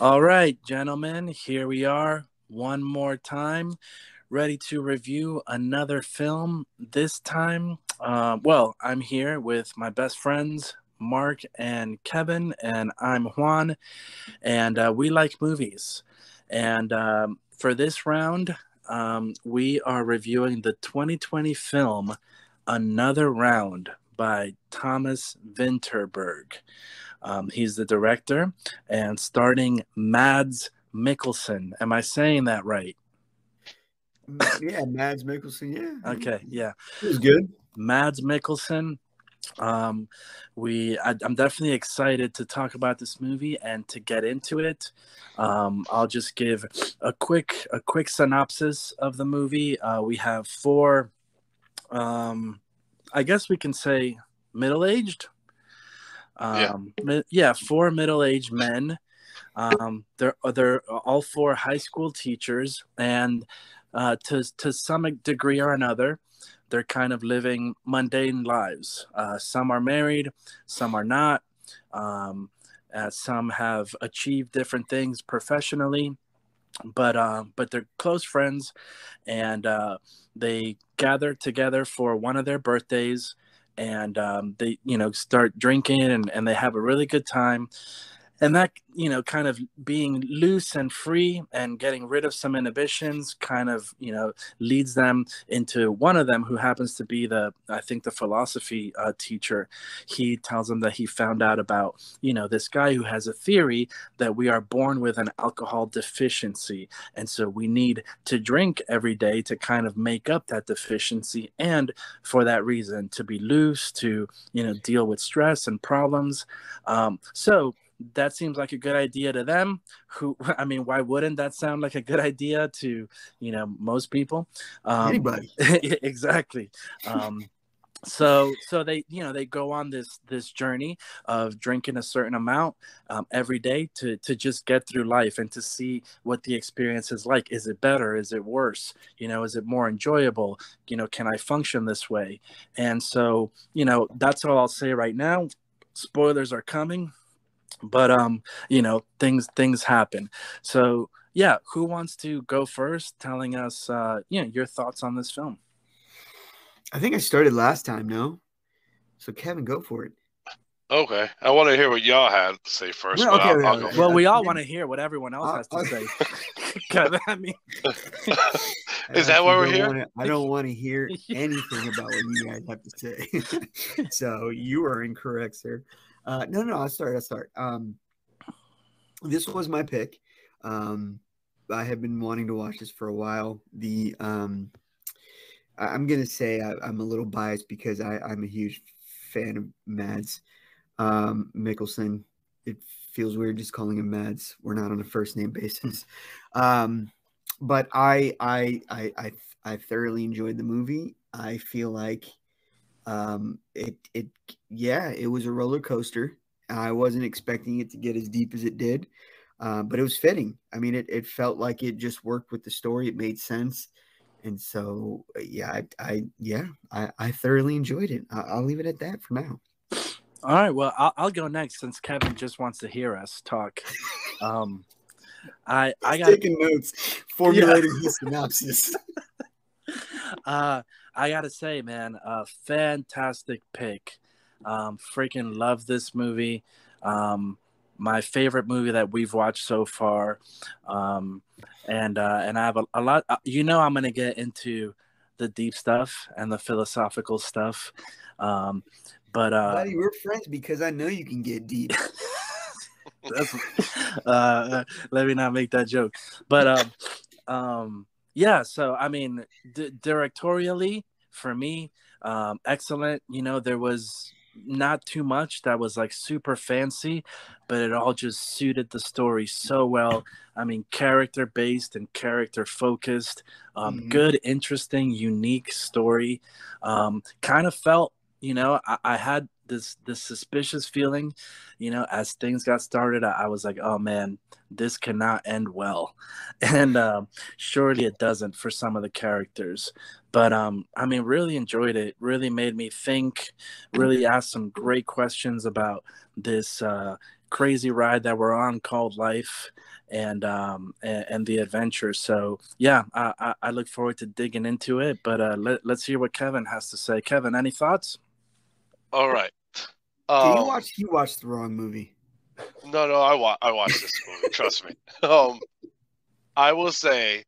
All right, gentlemen, here we are one more time, ready to review another film. This time, I'm here with my best friends, Mark and Kevin, and I'm Juan, and we like movies. And for this round, we are reviewing the 2020 film Another Round by Thomas Vinterberg. He's the director and starting Mads Mikkelsen. Am I saying that right? Yeah, Mads Mikkelsen. Yeah, Okay, yeah. it was good. Mads Mikkelsen. I'm definitely excited to talk about this movie and to get into it. I'll just give a quick synopsis of the movie. We have four, I guess we can say middle aged. Yeah. Yeah, four middle-aged men. They're all four high school teachers, and to some degree or another, they're kind of living mundane lives. Some are married, some are not. Some have achieved different things professionally, but they're close friends, and they gather together for one of their birthdays, and they start drinking, and they have a really good time, and that kind of being loose and free and getting rid of some inhibitions kind of leads them into one of them, who happens to be the philosophy teacher. He tells them that he found out about this guy who has a theory that we are born with an alcohol deficiency, and so we need to drink every day to kind of make up that deficiency, and for that reason to be loose, to deal with stress and problems. So that seems like a good idea to them. I mean, why wouldn't that sound like a good idea to most people? Anybody. Exactly. So they go on this journey of drinking a certain amount every day to just get through life and to see what the experience is like. Is it better? Is it worse? Is it more enjoyable? Can I function this way? And so that's all I'll say right now. Spoilers are coming, but things happen. So yeah, who wants to go first, telling us your thoughts on this film? I think I started last time, no? So Kevin, go for it. Okay. I want to hear what y'all had to say first, Well, but okay, I'll go Well, first. we all want to hear what everyone else has to say. I mean, Is that why we're here? I don't want to hear anything about what you guys have to say. So you are incorrect, sir. No, I'll start. This was my pick. I have been wanting to watch this for a while. I'm gonna say I'm a little biased because I'm a huge fan of Mads Mikkelsen. It feels weird just calling him Mads. We're not on a first name basis. But I thoroughly enjoyed the movie. I feel like it was a roller coaster. I wasn't expecting it to get as deep as it did, but it was fitting. I mean, it felt like it just worked with the story. It made sense, and so I thoroughly enjoyed it. I'll leave it at that for now. all right. Well, I'll go next since Kevin just wants to hear us talk. I got taking notes, formulating his synopsis. I gotta say, man, a fantastic pick. Freaking love this movie. My favorite movie that we've watched so far. And I have a lot. I'm gonna get into the deep stuff and the philosophical stuff. Buddy, we're friends because I know you can get deep. That's, let me not make that joke. But yeah. So I mean, directorially for me, excellent. There was not too much that was like super fancy, but it all just suited the story so well. I mean, character based and character focused. Good, interesting, unique story. Kind of felt, I had this suspicious feeling, as things got started. I was like, oh man, this cannot end well, and surely it doesn't for some of the characters. But I mean, really enjoyed it. Really made me think. Really asked some great questions about this crazy ride that we're on called life, and the adventure. So yeah, I look forward to digging into it. But let's hear what Kevin has to say. Kevin, any thoughts? All right. Okay, you watched the wrong movie. No, I watched this movie. Trust me. I will say,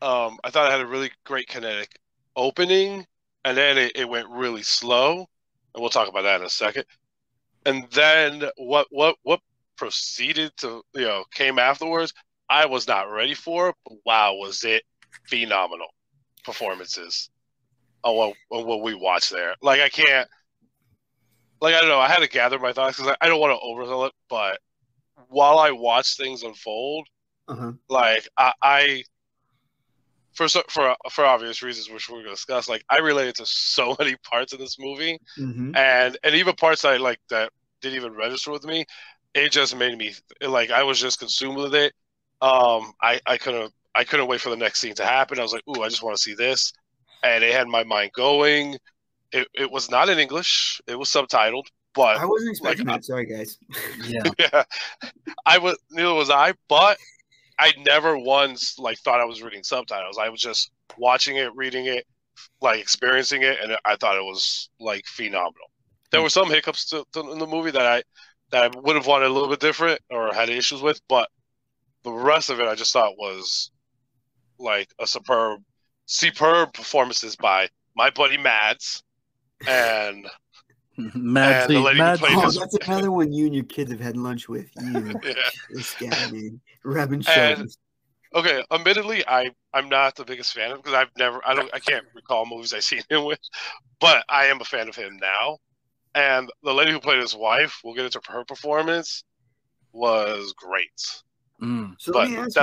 I thought it had a really great kinetic opening, and then it went really slow, and we'll talk about that in a second. And then what proceeded to came afterwards, I was not ready for. But wow, was it phenomenal performances on what we watched there. Like I can't. Like I don't know. I had to gather my thoughts because I don't want to oversell it. But while I watched things unfold, like I for obvious reasons, which we're gonna discuss, like I related to so many parts of this movie, and even parts I like that didn't even register with me. It just made me like I was just consumed with it. I couldn't wait for the next scene to happen. I was like, ooh, I just want to see this, and it had my mind going. It was not in English. It was subtitled, but I wasn't expecting that. Sorry, guys. Yeah, neither was I. But I never once like thought I was reading subtitles. I was just watching it, reading it, like experiencing it, and I thought it was like phenomenal. There were some hiccups in the movie that I would have wanted a little bit different or had issues with, but the rest of it I just thought was like a superb performances by my buddy Mads and Madsy, the lady who played his... that's another one you and your kids have had lunch with. You, this guy, man, rubbing shoulders. Okay, admittedly, I'm not the biggest fan of him because I can't recall movies I've seen him with, but I am a fan of him now. And the lady who played his wife, we'll get into her performance, was great. So let me ask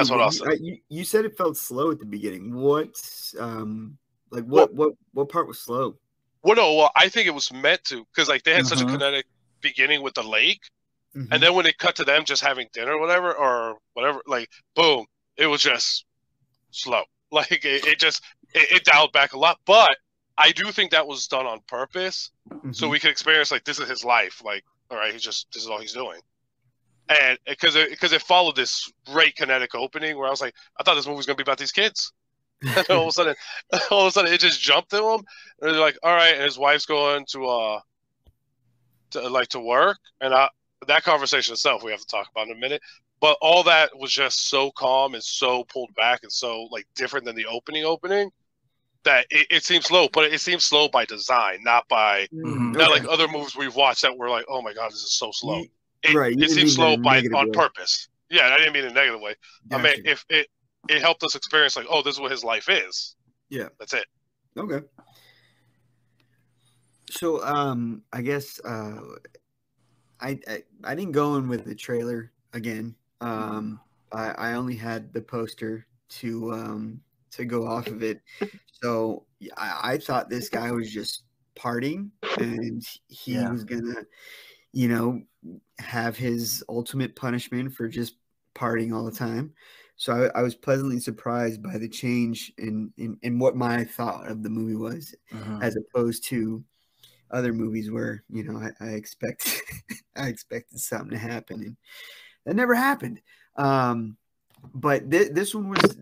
you said it felt slow at the beginning. What part was slow? Well, I think it was meant to, because like they had such a kinetic beginning with the lake, and then when it cut to them just having dinner or whatever, like boom, it was just slow. Like it dialed back a lot, but I do think that was done on purpose, so we could experience like this is his life. Like, all right, this is all he's doing, and because it followed this great kinetic opening where I was like, I thought this movie was gonna be about these kids, and all of a sudden, it just jumped to him, and they're like, all right, and his wife's going to work, and that conversation itself we have to talk about in a minute. But all that was just so calm and so pulled back and so like different than the opening. That it seems slow, but it seems slow by design, not by not like other movies we've watched that were like, oh my god, this is so slow. It seems slow on purpose. Yeah, I didn't mean it in a negative way. Gotcha. I mean, if it helped us experience like, oh, this is what his life is. Yeah, that's it. Okay. So I guess I didn't go in with the trailer again. I only had the poster to go off of it. So I thought this guy was just partying and he was gonna, have his ultimate punishment for just partying all the time. So I was pleasantly surprised by the change in what my thought of the movie was, as opposed to other movies where, I expect I expected something to happen and that never happened. But this one was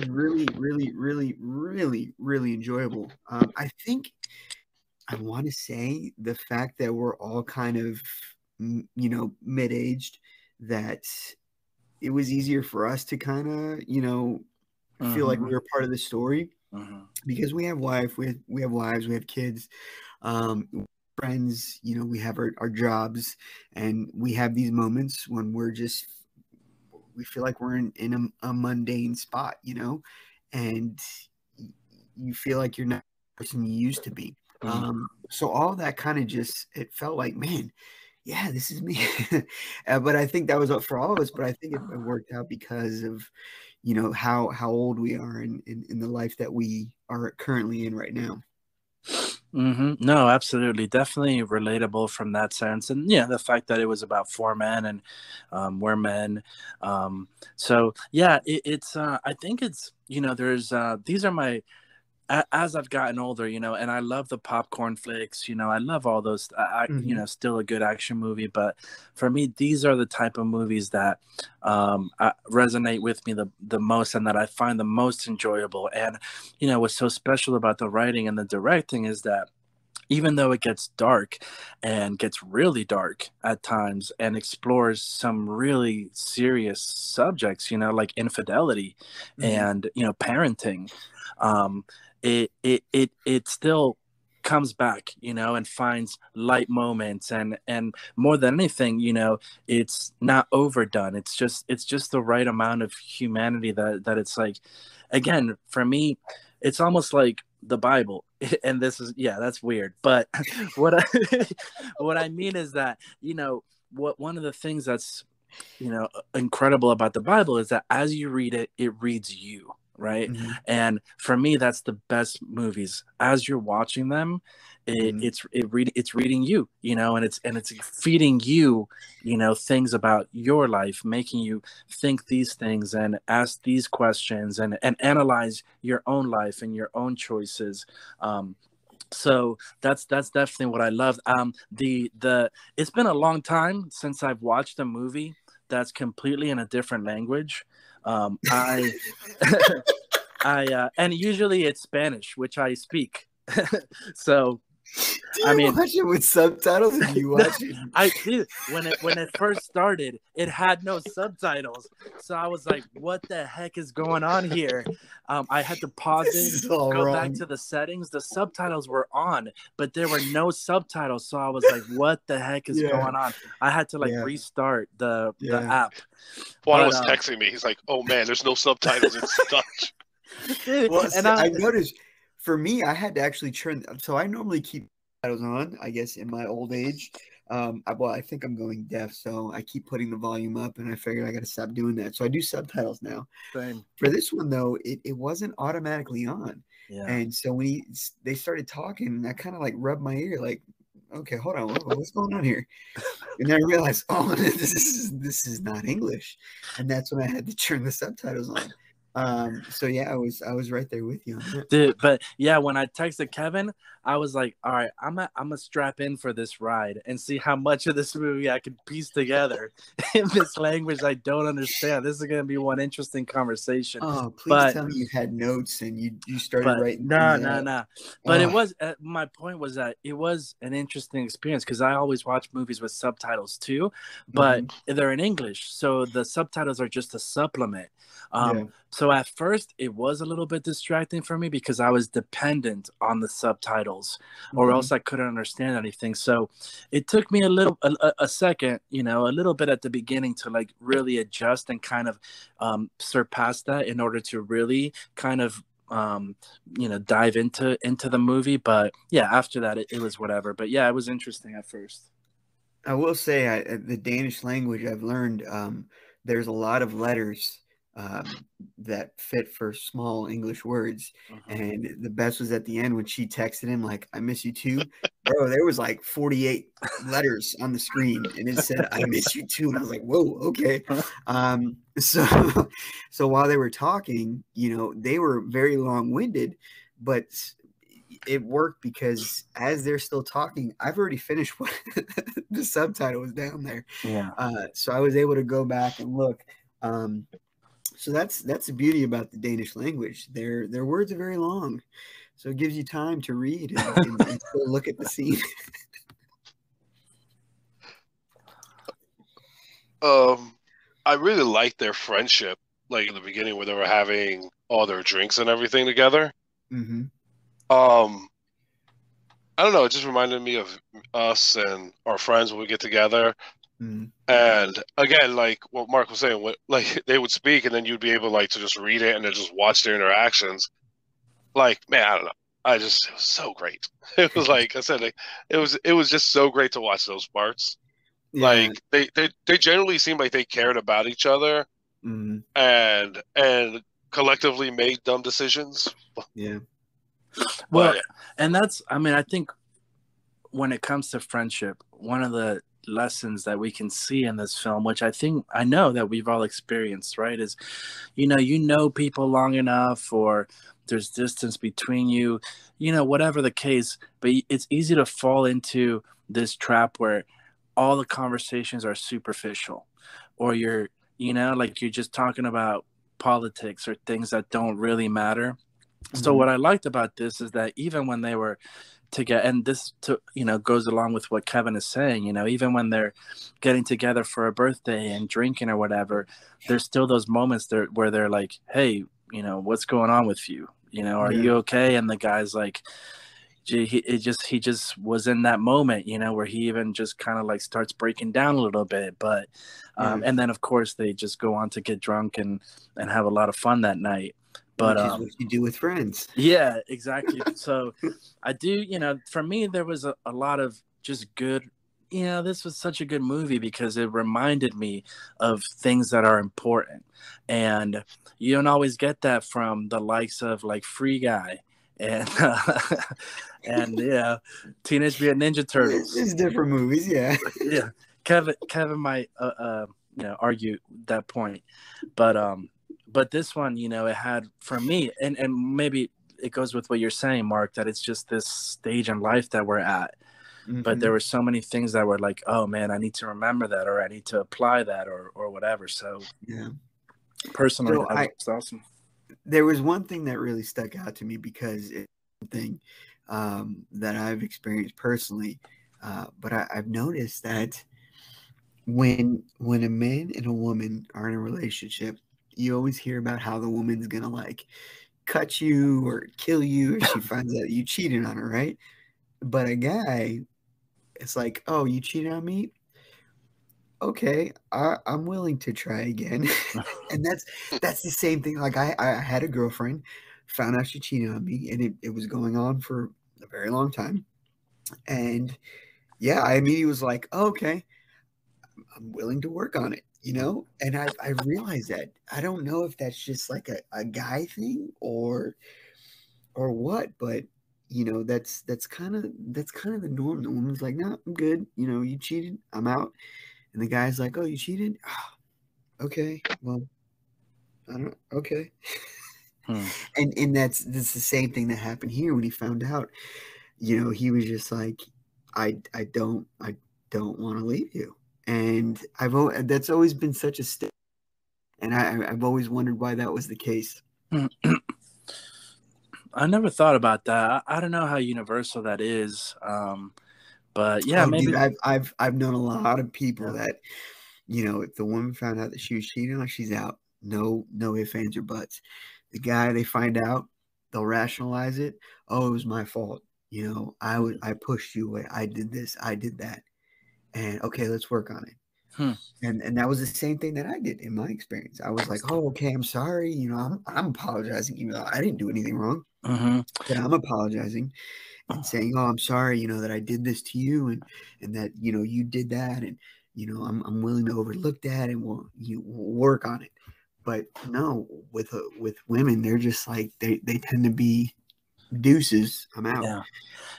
really, really, really, really, really enjoyable. I think I want to say the fact that we're all kind of, mid-aged, that it was easier for us to kind of, feel like we were part of the story because we have wives, we have kids, friends, we have our jobs, and we have these moments when we feel like we're in a mundane spot, and you feel like you're not the person you used to be. So all that kind of it felt like, man, yeah, this is me. But I think that was up for all of us, but I think it worked out because of, how old we are in the life that we are currently in right now. No, absolutely. Definitely relatable from that sense. And yeah, the fact that it was about four men and we're men. So yeah, it's I think it's, there's these are my as I've gotten older, and I love the popcorn flicks, I love all those, still a good action movie. But for me, these are the type of movies that resonate with me the most, and that I find the most enjoyable. And, what's so special about the writing and the directing is that even though it gets dark and gets really dark at times and explores some really serious subjects, like infidelity and, parenting, it still comes back, and finds light moments, and more than anything, it's not overdone. It's just the right amount of humanity that it's like, again, for me, it's almost like the Bible. And this is, that's weird, but what I mean is that, one of the things that's, incredible about the Bible is that as you read it, it reads you, right? And for me, that's the best movies. As you're watching them, it's reading you, and it's feeding you, things about your life, making you think these things and ask these questions and analyze your own life and your own choices. So that's definitely what I love. It's been a long time since I've watched a movie that's completely in a different language. I and usually it's Spanish, which I speak. So Do you watch it with subtitles? Or do you watch it? I did. When it first started, it had no subtitles, so I was like, "What the heck is going on here?" I had to pause it, go back to the settings. The subtitles were on, but there were no subtitles, so I was like, "What the heck is going on?" I had to restart the app. Juan was texting me. He's like, "Oh man, there's no subtitles. It's Dutch." Well, and I noticed. For me, I had to actually turn. So I normally keep subtitles on, I guess, in my old age. I think I'm going deaf, so I keep putting the volume up, and I figured I got to stop doing that. So I do subtitles now. Same. For this one, though, it wasn't automatically on. Yeah. And so when they started talking, I kind of like rubbed my ear, like, okay, hold on, what's going on here? And then I realized, oh, this is not English, and that's when I had to turn the subtitles on. So yeah, I was right there with you on that. Dude, but yeah, when I texted Kevin, I was like, all right, I'm gonna strap in for this ride and see how much of this movie I can piece together in this language I don't understand. This is gonna be one interesting conversation. Oh, please tell me you had notes and you started writing. No. But it was my point was that it was an interesting experience because I always watch movies with subtitles too, but they're in English, so the subtitles are just a supplement. So at first it was a little bit distracting for me because I was dependent on the subtitles or else I couldn't understand anything. So it took me a second, a little bit at the beginning to like really adjust and kind of surpass that in order to really kind of dive into the movie. But yeah, after that it was whatever. But yeah, it was interesting at first. I will say the Danish language I've learned, there's a lot of letters that fit for small English words. And the best was at the end when she texted him like, "I miss you too." Bro, there was like 48 letters on the screen and it said, "I miss you too." And I was like, whoa, okay. So while they were talking, they were very long-winded, but it worked because as they're still talking, I've already finished what the subtitle was down there. So I was able to go back and look. So that's the beauty about the Danish language. Their words are very long, so it gives you time to read and still look at the scene. I really liked their friendship, like in the beginning where they were having all their drinks and everything together. I don't know. It just reminded me of us and our friends when we get together. And again, like what Mark was saying, like they would speak and then you'd be able like to just read it and then just watch their interactions. Like, man, I don't know. It was so great. It was like I said, like, it was just so great to watch those parts. Like they generally seemed like they cared about each other and collectively made dumb decisions. Well, and that's, I mean, I think when it comes to friendship, one of the lessons that we can see in this film, which I know that we've all experienced, right? Is, you know people long enough, or there's distance between you, whatever the case, but it's easy to fall into this trap where all the conversations are superficial, or like you're just talking about politics or things that don't really matter. So what I liked about this is that even when they were together, and this goes along with what Kevin is saying, even when they're getting together for a birthday and drinking or whatever, there's still those moments there where they're like, hey, what's going on with you? Are you okay? And the guy's like, gee, he just was in that moment, where he even just kind of like starts breaking down a little bit. But and then of course they just go on to get drunk and have a lot of fun that night. But which is what you do with friends. Yeah, exactly. So I do, for me, there was a lot of just good, this was such a good movie because it reminded me of things that are important. And you don't always get that from the likes of like Free Guy and and Teenage Mutant Ninja Turtles. It's different movies, yeah. Yeah. Kevin might argue that point. But this one, it had, for me, and maybe it goes with what you're saying, Mark, that it's just this stage in life that we're at. But there were so many things that were like, oh man, I need to remember that, or I need to apply that, or whatever. So personally, that was awesome. There was one thing that really stuck out to me because it's something that I've experienced personally. But I've noticed that when a man and a woman are in a relationship, you always hear about how the woman's gonna like cut you or kill you if she finds out you cheated on her, right? But a guy, it's like, oh, you cheated on me? Okay, I'm willing to try again. And that's the same thing. Like I had a girlfriend, found out she cheated on me, and it was going on for a very long time. And yeah, I immediately was like, oh, okay, I'm willing to work on it. And I realized that I don't know if that's just like a guy thing or what, but that's kind of the norm. The woman's like, no, I'm good. You cheated, I'm out. And the guy's like, oh, you cheated? Oh, okay, well, I don't. Okay. And that's the same thing that happened here when he found out. He was just like, I don't want to leave you. And that's always been such a step, and I've always wondered why that was the case. I never thought about that. I don't know how universal that is, but yeah, maybe. Dude, I've known a lot of people that, if the woman found out that she was cheating on, she's out. No ifs, ands, or buts. The guy, they find out, they'll rationalize it. Oh, it was my fault. I pushed you away. I did this. I did that. And okay, let's work on it. And that was the same thing that I did in my experience. I was like, oh, okay, I'm sorry. I'm apologizing, even though I didn't do anything wrong. But I'm apologizing and saying, oh, I'm sorry, that I did this to you, and that, you did that. And, I'm willing to overlook that, and we'll work on it. But no, with women, they're just like, they tend to be deuces. I'm out.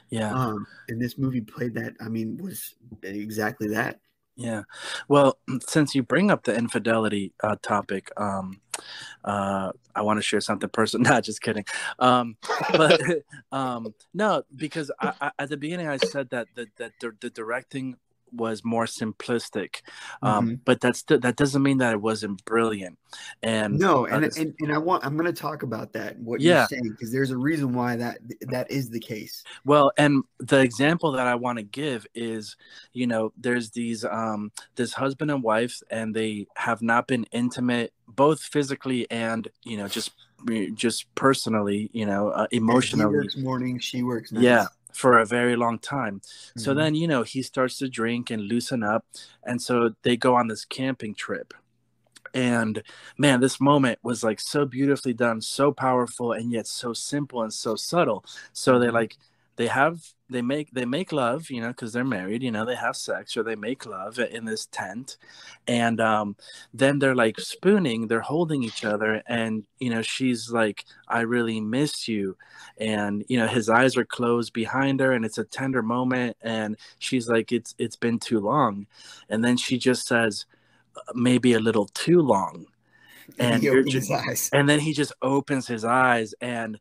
Yeah. And this movie played that. I mean, was exactly that. Yeah. Well, since you bring up the infidelity topic, I want to share something personal. Not just kidding. But no, because I, at the beginning I said that the directing was more simplistic, but that doesn't mean that it wasn't brilliant. And no, and I'm going to talk about that, what you're saying, because there's a reason why that is the case. Well, and the example that I want to give is, there's these this husband and wife, and they have not been intimate, both physically and just personally, emotionally. He works mornings, she works nights. Yeah, for a very long time. So then, he starts to drink and loosen up. And so they go on this camping trip. And man, this moment was like so beautifully done, so powerful, and yet so simple and so subtle. So they have they make love, because they're married, they have sex, or they make love in this tent. And then they're like spooning, they're holding each other, and she's like, I really miss you. And his eyes are closed behind her, and it's a tender moment, and she's like, it's been too long. And then she just says, maybe a little too long. And he opened his eyes. And then he just opens his eyes, and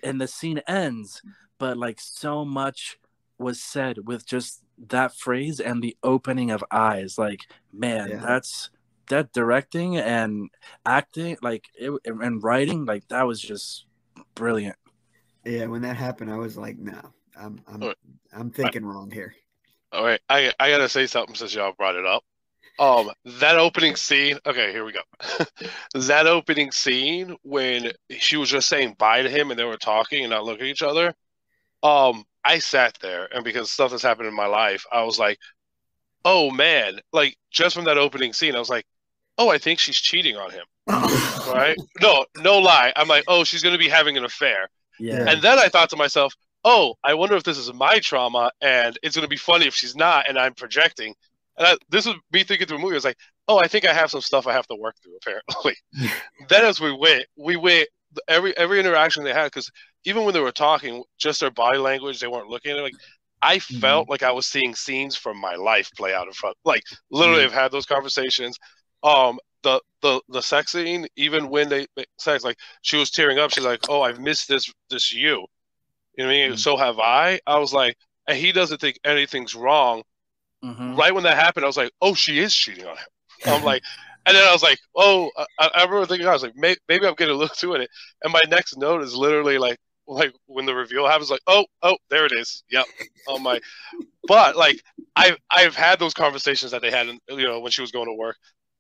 the scene ends. But like, so much was said with just that phrase and the opening of eyes. Like, man, Yeah. that directing and acting, like and writing, like that was just brilliant. Yeah, when that happened, I was like, no, I'm thinking wrong here. All right, I gotta say something since y'all brought it up. That opening scene. Okay, here we go. That opening scene when she was just saying bye to him and they were talking and not looking at each other. I sat there, and because stuff that's happened in my life, I was like, oh man, like just from that opening scene, I was like, oh, I think she's cheating on him. Right? No lie. I'm like, oh, she's gonna be having an affair. Yeah. And then I thought to myself, oh, I wonder if this is my trauma, and it's gonna be funny if she's not, and I'm projecting. And this was me thinking through a movie. I was like, oh, I think I have some stuff I have to work through, apparently. Then as we went, every interaction they had, because even when they were talking, just their body language, they weren't looking at it. Like, I felt like I was seeing scenes from my life play out in front. Like, literally, I've had those conversations. The sex scene, even when they sex, like, she was tearing up. She's like, oh, I've missed this you. You know what I mean? So have I. I was like, and he doesn't think anything's wrong. Right when that happened, I was like, oh, she is cheating on him. I'm like, and then I was like, oh, I remember thinking, I was like, maybe I'm getting a little too in it. And my next note is literally like when the reveal happens, like, oh, there it is. Yep. I'm like, but like, I've had those conversations that they had, when she was going to work.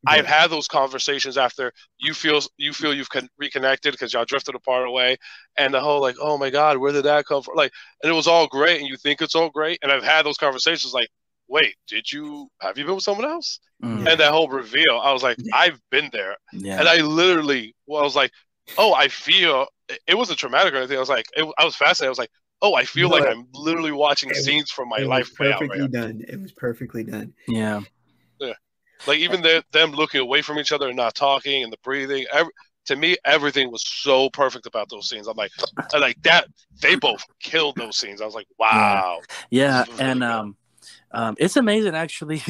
Yeah. I've had those conversations after you feel you've reconnected because y'all drifted apart away, and the whole like, oh my God, where did that come from? Like, and it was all great, and you think it's all great, and I've had those conversations like, wait, have you been with someone else? And that whole reveal, I was like, I've been there. Yeah. And I literally, I was like, oh, I feel, it wasn't traumatic or anything. I was like, I was fascinated. I was like, oh, I feel like I'm literally watching scenes from my life play out right now. It was perfectly done. Yeah. Yeah. Like, even them looking away from each other and not talking and the breathing, to me, everything was so perfect about those scenes. I'm like that, they both killed those scenes. I was like, wow. Yeah. And, it's amazing, actually,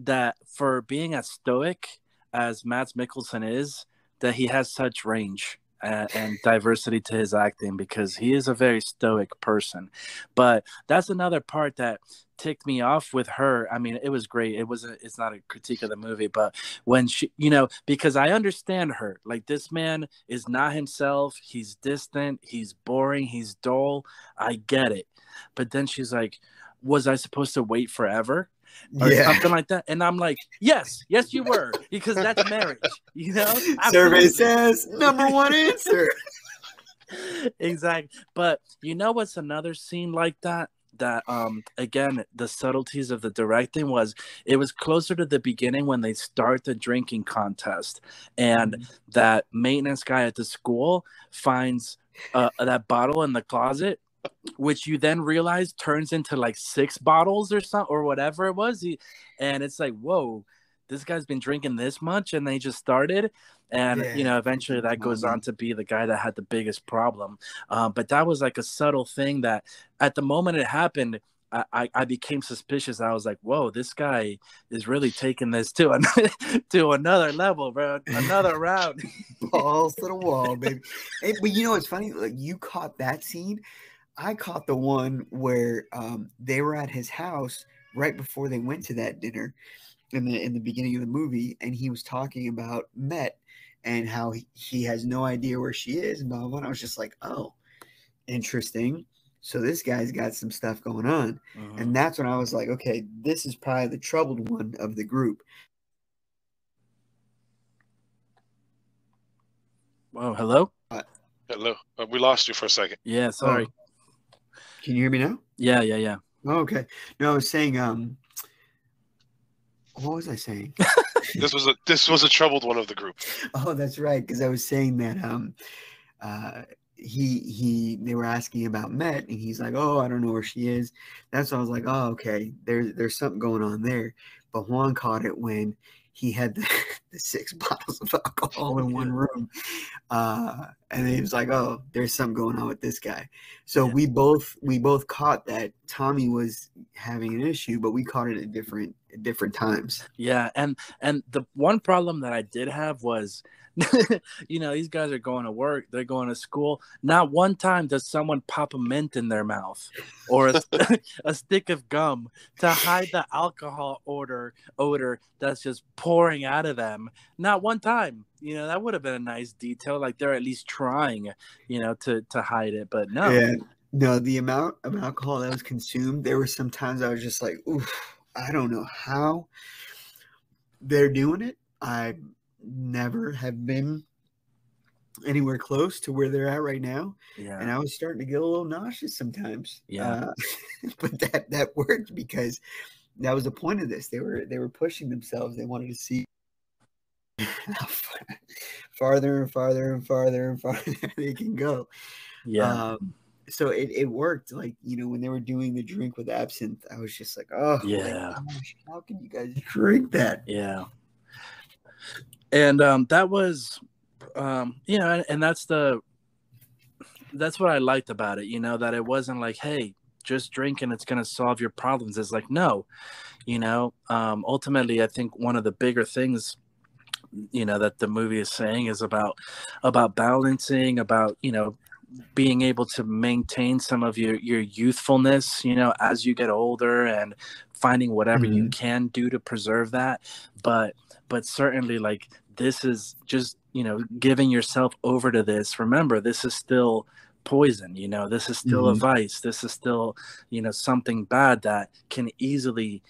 that for being as stoic as Mads Mikkelsen is, that he has such range and diversity to his acting, because he is a very stoic person. But that's another part that ticked me off with her. I mean, it was great. It's not a critique of the movie, but when she, because I understand her. Like, this man is not himself. He's distant. He's boring. He's dull. I get it. But then she's like, was I supposed to wait forever or something like that? And I'm like, yes you were, because that's marriage, Survey says number one answer. Exactly. But what's another scene like that again, the subtleties of the directing it was closer to the beginning when they start the drinking contest, and that maintenance guy at the school finds that bottle in the closet, which you then realize turns into like 6 bottles or something, or whatever it was. And it's like, whoa, this guy's been drinking this much, and they just started. And, eventually that goes on to be the guy that had the biggest problem. But that was like a subtle thing that at the moment it happened, I became suspicious. I was like, whoa, this guy is really taking this to another level, bro. Another round. Balls to the wall, baby. But it's funny? Like, you caught that scene. I caught the one where they were at his house right before they went to that dinner in the beginning of the movie, and he was talking about Met and how he has no idea where she is and blah, blah, blah. And I was just like, oh, interesting. So this guy's got some stuff going on. And that's when I was like, okay, this is probably the troubled one of the group. Whoa, hello? Hello. We lost you for a second. Yeah, sorry. Oh. Can you hear me now? Yeah. Oh, okay. No, I was saying, what was I saying? This was a troubled one of the group. Oh, that's right. Because I was saying that they were asking about Met, and he's like, oh, I don't know where she is. That's why I was like, oh, okay, there's something going on there. But Juan caught it when he had the 6 bottles of alcohol in one room. And he was like, oh, there's something going on with this guy. So we both caught that Tommy was having an issue, but we caught it at different times. Yeah, and the one problem that I did have was, these guys are going to work, they're going to school. Not one time does someone pop a mint in their mouth or a stick of gum to hide the alcohol odor that's just pouring out of them. Not one time. That would have been a nice detail. Like they're at least trying, to hide it. But no. Yeah, no, the amount of alcohol that was consumed, there were some times I was just like, oof, I don't know how they're doing it. I never have been anywhere close to where they're at right now. Yeah. And I was starting to get a little nauseous sometimes. Yeah. But that worked because that was the point of this. They were pushing themselves. They wanted to see how farther and farther and farther and farther they can go. Yeah. So it worked. Like, when they were doing the drink with absinthe, I was just like, oh, yeah, my gosh, how can you guys drink that? Yeah. And that was, and that's what I liked about it, that it wasn't like, hey, just drink and it's going to solve your problems. It's like, no, ultimately, I think one of the bigger things, that the movie is saying is about balancing, about, being able to maintain some of your youthfulness, as you get older, and finding whatever you can do to preserve that. But certainly, like, this is just, giving yourself over to this. Remember, this is still poison, this is still a vice. This is still, something bad that can easily,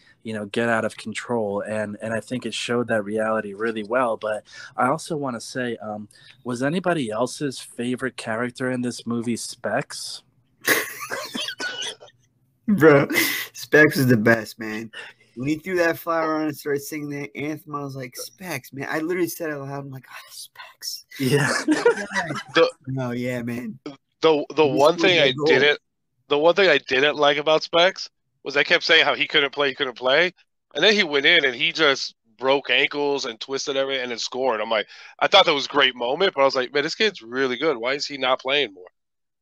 get out of control. And I think it showed that reality really well. But I also want to say, was anybody else's favorite character in this movie Specs? Bro, Specs is the best, man. When he threw that flower on and started singing the anthem, I was like, Specs, man. I literally said it loud. I'm like, oh, Specs. Yeah. No, yeah, man. The one thing I didn't like about Specs was I kept saying how he couldn't play, and then he went in and he just broke ankles and twisted everything and then scored. I'm like, I thought that was a great moment, but I was like, man, this kid's really good. Why is he not playing more?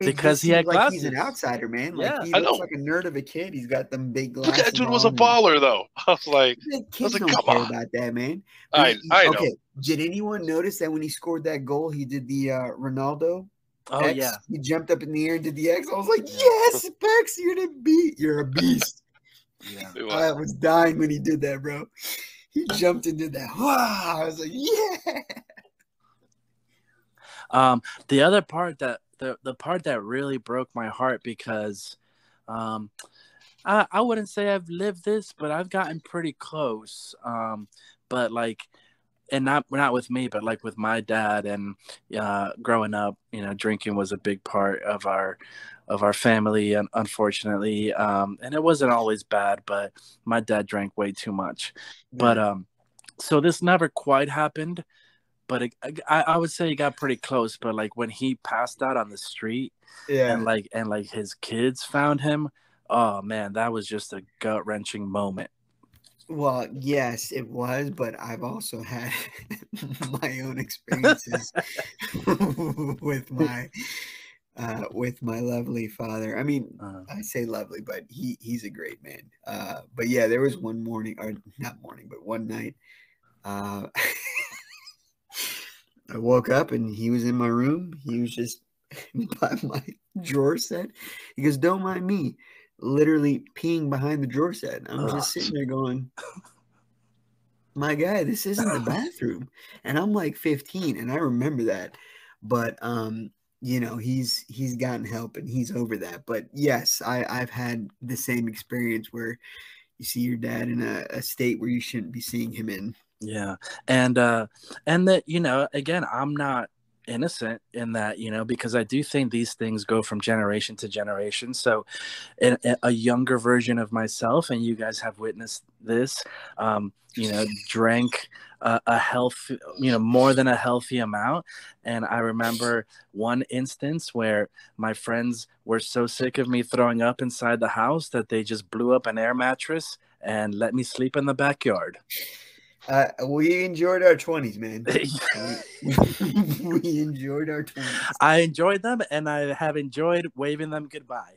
Because he had glasses. He's an outsider, man. Yeah, like he looks like a nerd of a kid. He's got them big glasses. That dude was a baller, though. I was like, kids don't care about that, man. I know. Okay, did anyone notice that when he scored that goal, he did the Ronaldo? Oh, X? yeah. He jumped up in the air and did the X. I was like, yes, Specs, you're a beast. Yeah. I was dying when he did that, bro. He jumped and did that. Wow. I was like, yeah. The other part that the part that really broke my heart, because I wouldn't say I've lived this, but I've gotten pretty close. But like, and not with me, but like with my dad, and growing up, drinking was a big part of our family, and unfortunately, and it wasn't always bad, but my dad drank way too much. Yeah. But so this never quite happened, but I would say he got pretty close. But like when he passed out on the street, and like his kids found him, oh man, that was just a gut-wrenching moment. Well, yes, it was, but I've also had my own experiences with my lovely father. I mean, I say lovely, but he's a great man. But yeah, there was one morning, or not morning, but one night, I woke up and he was in my room. He was just by my drawer set. He goes, "Don't mind me." Literally peeing behind the drawer set. I'm just sitting there going, my guy, this isn't the bathroom. And I'm like 15, and I remember that. But he's gotten help and he's over that. But yes, I've had the same experience where you see your dad in a state where you shouldn't be seeing him in. Yeah. And that, again, I'm not innocent in that, because I do think these things go from generation to generation. So a younger version of myself, and you guys have witnessed this, drank a healthy, more than a healthy amount. And I remember one instance where my friends were so sick of me throwing up inside the house that they just blew up an air mattress and let me sleep in the backyard. We enjoyed our 20s, man. We enjoyed our 20s. I enjoyed them, and I have enjoyed waving them goodbye.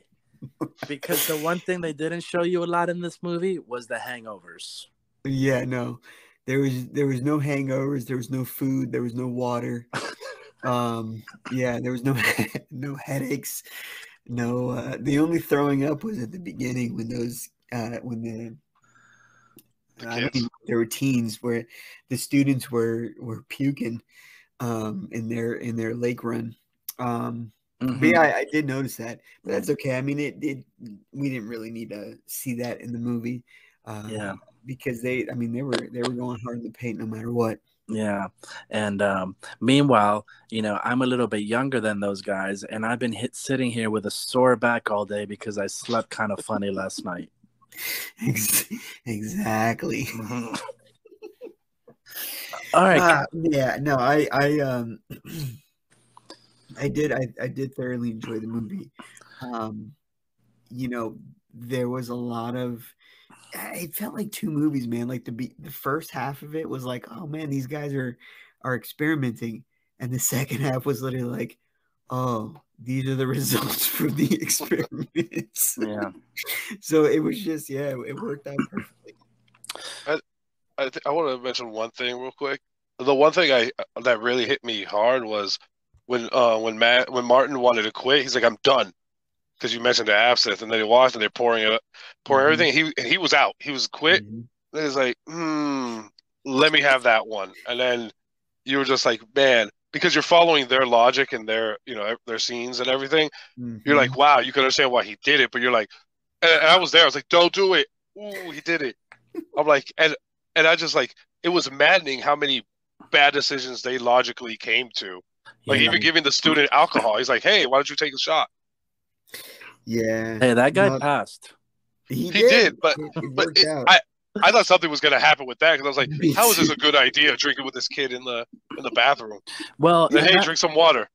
Because the one thing they didn't show you a lot in this movie was the hangovers. Yeah, no. There was no hangovers, there was no food, there was no water. Yeah, there was no headaches. No, the only throwing up was at the beginning when those when there were teens where the students were puking in their lake run. But yeah, I did notice that, but that's okay. I mean, we didn't really need to see that in the movie, because they were going hard in the paint no matter what. Yeah, and meanwhile, I'm a little bit younger than those guys, and I've been sitting here with a sore back all day because I slept kind of funny last night. Exactly. All right. Yeah, no, I did thoroughly enjoy the movie. There was a lot of, it felt like two movies, man. Like the first half of it was like, oh man, these guys are experimenting, and the second half was literally like, oh, these are the results from the experiments. Yeah. So it was just, it worked out perfectly. I want to mention one thing real quick. The one thing that really hit me hard was when Martin wanted to quit. He's like, I'm done, because you mentioned the absinthe, and then he walked and they're pouring everything. He was out. He was quit. And he's like, let me have that one. And then you were just like, man, because you're following their logic and their scenes and everything. You're like, wow, you can understand why he did it. But you're like, and I was there. I was like, don't do it. Ooh, he did it. I'm like, and I just like, it was maddening how many bad decisions they logically came to. Like even giving the student alcohol. He's like, hey, why don't you take a shot? Yeah. Hey, that guy passed. He did, but it worked out. I thought something was going to happen with that, because I was like, how is this a good idea, drinking with this kid in the bathroom? Well, then, hey, drink some water.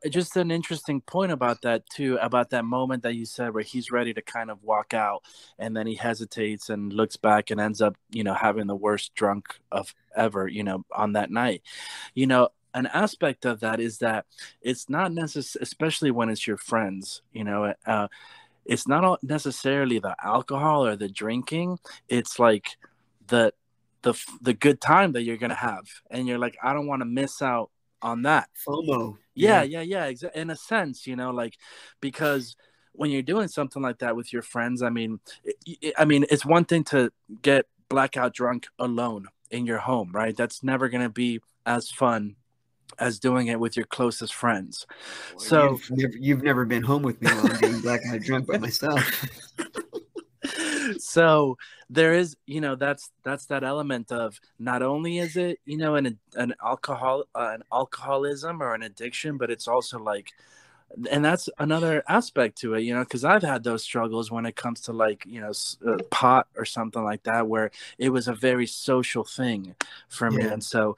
Just an interesting point about that too, about that moment that you said where he's ready to kind of walk out, and then he hesitates and looks back and ends up, having the worst drunk of ever, on that night. An aspect of that is that it's not necessary, especially when it's your friends, it's not necessarily the alcohol or the drinking. It's like the good time that you're going to have. And you're like, I don't want to miss out on that. FOMO. Yeah. In a sense, because when you're doing something like that with your friends, I mean, it's one thing to get blackout drunk alone in your home, right? That's never going to be as fun as doing it with your closest friends. So you've never been home with me while I'm getting blackout drunk by myself. So there is, that's that element of, not only is it, an alcoholism or an addiction, but it's also like, and that's another aspect to it, because I've had those struggles when it comes to like, pot or something like that, where it was a very social thing for me. And so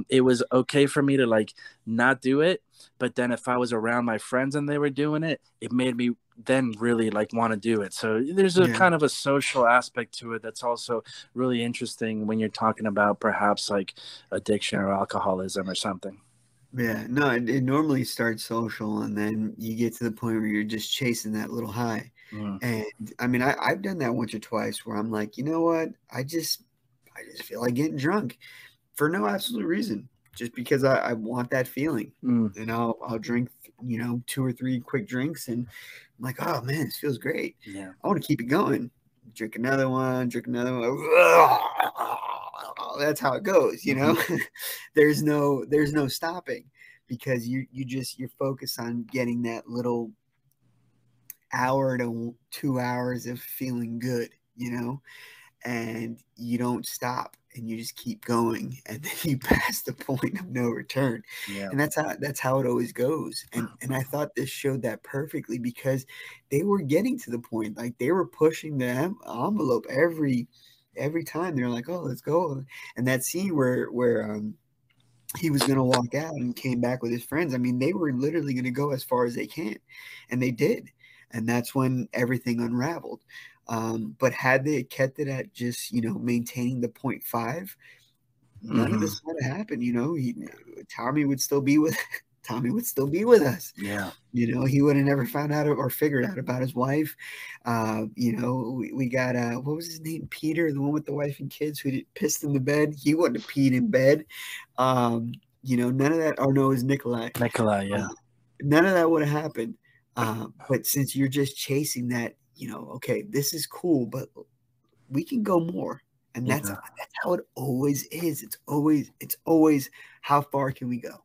it was okay for me to like not do it. But then if I was around my friends and they were doing it, it made me then really like want to do it. So there's a kind of a social aspect to it that's also really interesting when you're talking about perhaps like addiction or alcoholism or something. Yeah, no, it normally starts social, and then you get to the point where you're just chasing that little high. And I mean, I've done that once or twice where I'm like, you know what? I just feel like getting drunk for no absolute reason, just because I want that feeling. And I'll drink, 2 or 3 quick drinks, and I'm like, oh man, this feels great. Yeah, I want to keep it going. Drink another one. That's how it goes, There's no stopping, because you're focused on getting that little hour to 2 hours of feeling good, and you don't stop. and you just keep going, and then you pass the point of no return. Yeah. And that's how it always goes. And I thought this showed that perfectly, because they were getting to the point, like they were pushing the envelope every time. They're like, oh, let's go. And that scene where he was going to walk out and came back with his friends, I mean, they were literally going to go as far as they can, and they did. And that's when everything unraveled. But had they kept it at just, maintaining the 0.5, none of this would have happened. Tommy would still be with us. Yeah. He would have never found out or figured out about his wife. We got what was his name? Peter, the one with the wife and kids who pissed in the bed. He wouldn't have peed in bed. None of that. Oh no, it was Nikolai. Yeah. None of that would have happened. But since you're just chasing that, okay, this is cool, but we can go more. And that's how it always is. It's always how far can we go?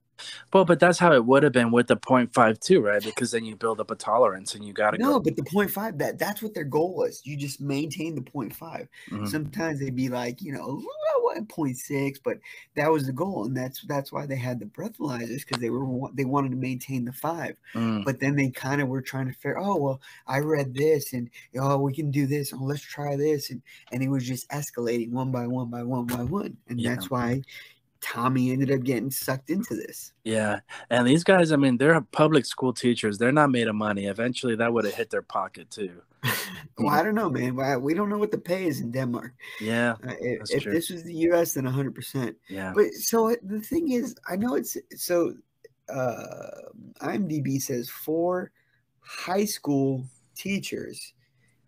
Well, but that's how it would have been with the 0.5 too, right? Because then you build up a tolerance and you got to go. No, but the 0.5, that's what their goal was. You just maintain the 0.5. Sometimes they'd be like, 0.6, but that was the goal. And that's why they had the breathalyzers, because they wanted to maintain the 5. But then they kind of were trying to figure, oh, well, I read this, and we can do this. Oh, let's try this. And it was just escalating one by one by one by one. And that's why Tommy ended up getting sucked into this. Yeah. And these guys, I mean, they're public school teachers. They're not made of money. Eventually that would have hit their pocket too. Well, I don't know, man. We don't know what the pay is in Denmark. Yeah. If this was the US, then 100%. Yeah. But so the thing is, I know it's so IMDb says 4 high school teachers,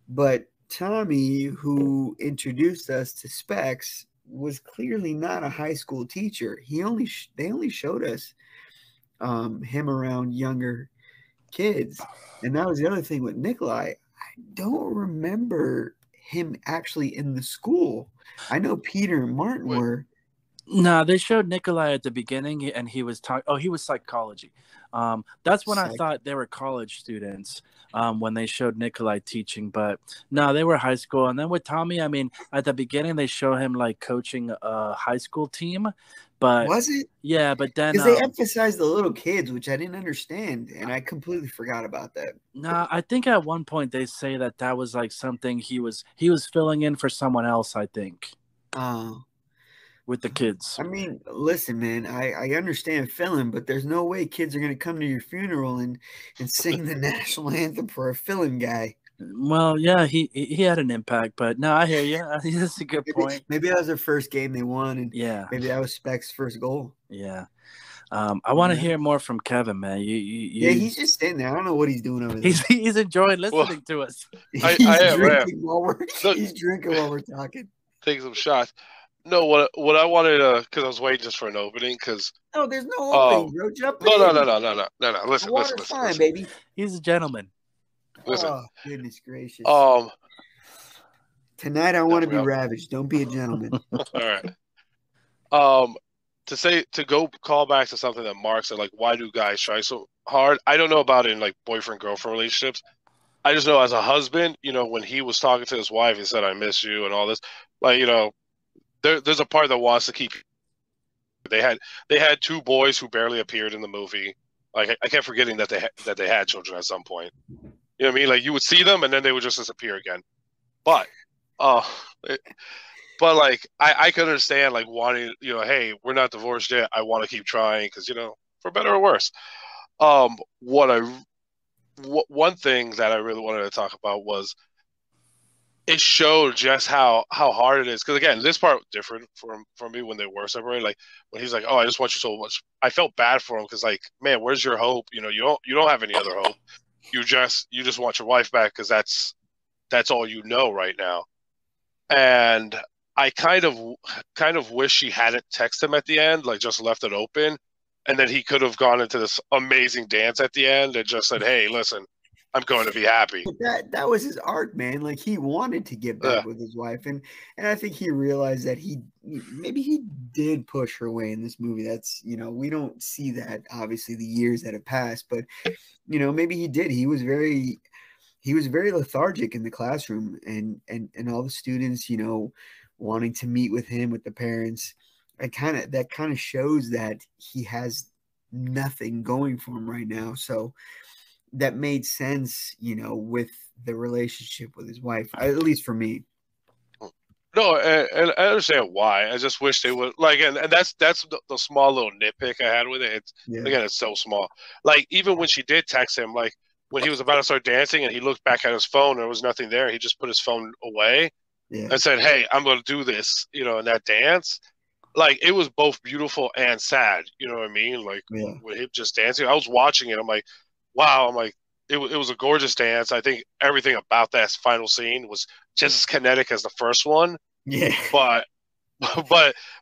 but Tommy, who introduced us to Specs, was clearly not a high school teacher. They only showed us him around younger kids. And that was the other thing with Nikolai. I don't remember him actually in the school. I know Peter and Martin were. No, they showed Nikolai at the beginning, and he was talking. Oh, he was psychology. That's when I thought they were college students when they showed Nikolai teaching. But no, they were high school. And then with Tommy, I mean, at the beginning they show him like coaching a high school team. But was it? Yeah, but then because they emphasized the little kids, which I didn't understand, and I completely forgot about that. No, I think at one point they say that was like something he was filling in for someone else, I think. With the kids. I mean, listen, man, I understand filling, but there's no way kids are going to come to your funeral and sing the national anthem for a filling guy. Well, yeah, he had an impact, but no, I hear you. I think that's a good point. Maybe that was their first game they won, and maybe that was Specs' first goal. Yeah. I want to hear more from Kevin, man. Yeah, he's just standing there. I don't know what he's doing over there. He's enjoying listening to us. He's drinking while we're talking. Taking some shots. No, what I wanted to, because I was waiting just for an opening, because there's no opening, bro. Jump in. No. Listen, fine, baby. He's a gentleman. Listen. Oh, goodness gracious. Tonight I want to be ravaged. Don't be a gentleman. All right. To go call back to something that Mark said, like, why do guys try so hard? I don't know about it in like boyfriend-girlfriend relationships. I just know as a husband, when he was talking to his wife, he said, "I miss you" and all this. Like, there's a part that wants to keep. They had 2 boys who barely appeared in the movie. Like, I kept forgetting that they had children at some point. You know what I mean? Like, you would see them and then they would just disappear again. But like, I could understand like wanting, hey, we're not divorced yet. I want to keep trying because for better or worse. One thing that I really wanted to talk about was it showed just how hard it is. Because again, this part was different from me when they were separated. Like when he's like, "Oh, I just want you so much." I felt bad for him because, like, man, where's your hope? You don't have any other hope. You just want your wife back because that's all you know right now. And I kind of wish she hadn't texted him at the end, like just left it open, and then he could have gone into this amazing dance at the end and just said, "Hey, listen, I'm going to be happy." But that was his arc, man. Like he wanted to get back with his wife, and I think he realized that maybe he did push her away in this movie. That's we don't see that obviously the years that have passed, but maybe he did. He was very lethargic in the classroom, and all the students wanting to meet with him, with the parents. That kind of shows that he has nothing going for him right now. So that made sense, with the relationship with his wife, at least for me. No, and I understand why. I just wish they would and that's the small little nitpick I had with it. Again, it's so small. Like even when she did text him, like when he was about to start dancing and he looked back at his phone and there was nothing there, he just put his phone away and said, "Hey, I'm going to do this," in that dance. Like it was both beautiful and sad. You know what I mean? Like with him just dancing, I was watching it. I'm like, wow. I'm like, it was a gorgeous dance. I think everything about that final scene was just as kinetic as the first one. Yeah. But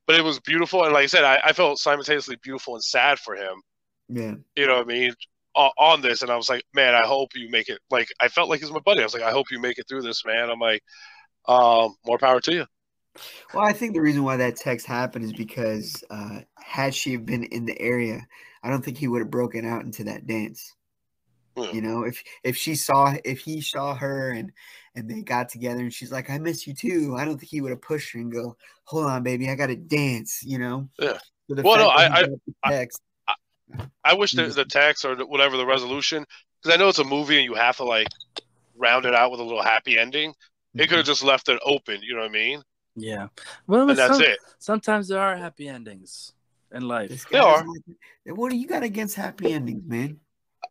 it was beautiful. And like I said, I felt simultaneously beautiful and sad for him. Yeah. You know what I mean? On this. And I was like, man, I hope you make it. Like, I felt like he's my buddy. I was like, I hope you make it through this, man. I'm like, more power to you. Well, I think the reason why that text happened is because had she been in the area, I don't think he would have broken out into that dance. If he saw her and they got together and she's like, "I miss you too," I don't think he would have pushed her and go, "Hold on, baby, I got to dance." Yeah. So well, no, I wish the text or whatever the resolution, because I know it's a movie and you have to like round it out with a little happy ending. It could have just left it open. You know what I mean? Yeah. Well, and that's it. Sometimes there are happy endings in life. There are. What do you got against happy endings, man?